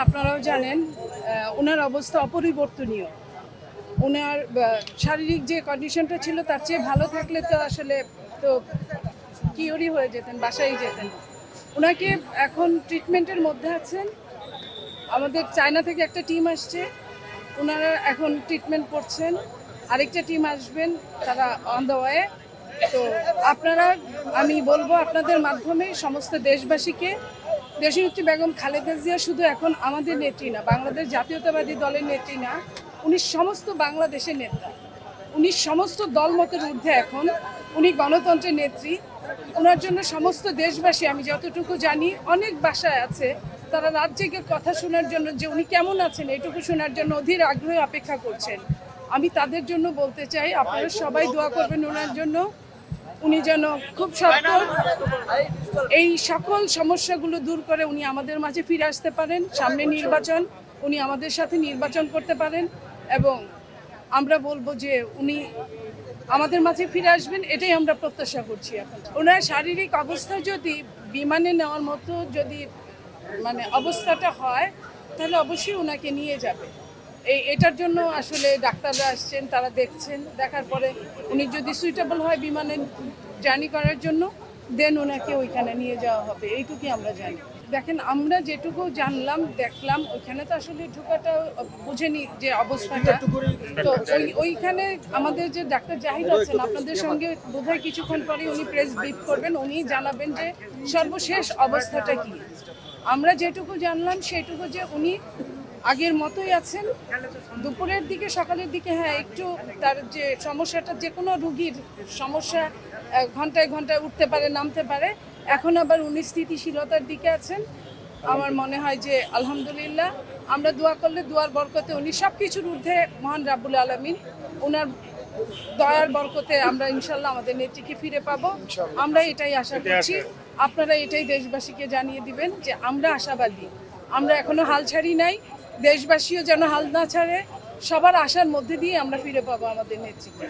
আপনারাও জানেন ওনার অবস্থা অপরিবর্তনীয়। ওনার শারীরিক যে কন্ডিশনটা ছিল তার চেয়ে ভালো থাকলে তো আসলে তো কিওরই হয়ে যেতেন, বাসায় যেতেন। ওনাকে এখন ট্রিটমেন্টের মধ্যে আছেন। আমাদের চায়না থেকে একটা টিম আসছে, ওনারা এখন ট্রিটমেন্ট করছেন। আরেকটা টিম আসবেন, তারা অন দ্য ওয়ে। তো আপনারা, আমি বলবো আপনাদের মাধ্যমে সমস্ত দেশবাসীকে, দেশনেত্রী বেগম খালেদা জিয়া শুধু এখন আমাদের নেত্রী না, বাংলাদেশ জাতীয়তাবাদী দলের নেত্রী না, উনি সমস্ত বাংলাদেশের নেতা। উনি সমস্ত দলমতের ঊর্ধ্বে এখন, উনি গণতন্ত্রের নেত্রী। ওনার জন্য সমস্ত দেশবাসী, আমি যতটুকু জানি অনেক বাসায় আছে, তারা রাত জেগে কথা শোনার জন্য যে উনি কেমন আছেন এটুকু শোনার জন্য অধীর আগ্রহে অপেক্ষা করছেন। আমি তাদের জন্য বলতে চাই, আপনারা সবাই দোয়া করবেন ওনার জন্য, উনি যেন খুব সত্বর এই সকল সমস্যাগুলো দূর করে উনি আমাদের মাঝে ফিরে আসতে পারেন। সামনে নির্বাচন, উনি আমাদের সাথে নির্বাচন করতে পারেন এবং আমরা বলবো যে উনি আমাদের মাঝে ফিরে আসবেন, এটাই আমরা প্রত্যাশা করছি। এখন ওনার শারীরিক অবস্থা যদি বিমানে নেওয়ার মতো যদি অবস্থাটা হয়, তাহলে অবশ্যই ওনাকে নিয়ে যাবে। এটার জন্য আসলে ডাক্তাররা আসছেন, তারা দেখছেন, দেখার পরে উনি যদি সুইটেবল হয় বিমানে জার্নি করার জন্য, দেন ওনাকে ওইখানে নিয়ে যাওয়া হবে, এইটুকুই আমরা জানি। দেখেন, আমরা যেটুকু জানলাম দেখলাম, ওইখানে তো আসলে ঢোকাটা বুঝেনি যে অবস্থাটা। তো ওইখানে আমাদের যে ডাক্তার জাহিদ আছেন, আপনাদের সঙ্গে বোধহয় কিছুক্ষণ পরে উনি প্রেস ব্রিফ করবেন, উনি জানাবেন যে সর্বশেষ অবস্থাটা কি। আমরা যেটুকু জানলাম সেটুকু যে উনি আগের মতোই আছেন। দুপুরের দিকে, সকালের দিকে হ্যাঁ একটু তার যে সমস্যাটা, যে কোনো রুগীর সমস্যা ঘন্টায় ঘন্টায় উঠতে পারে, নামতে পারে, এখন আবার উনি স্থিতিশীলতার দিকে আছেন। আমার মনে হয় যে আলহামদুলিল্লাহ, আমরা দোয়া করলে দোয়ার বরকতে উনি সব কিছুর ঊর্ধ্বে মহান রাব্বুল আলামিন, ওনার দয়ার বরকতে আমরা ইনশাল্লাহ আমাদের নেত্রীকে ফিরে পাবো। আমরা এটাই আশা করছি। আপনারা এটাই দেশবাসীকে জানিয়ে দিবেন যে আমরা আশাবাদী, আমরা এখনো হাল ছাড়ি নাই। দেশবাসীও যেন হাল না ছাড়ে, সবার আশার মধ্যে দিয়ে আমরা ফিরে পাবো আমাদের নেত্রীকে।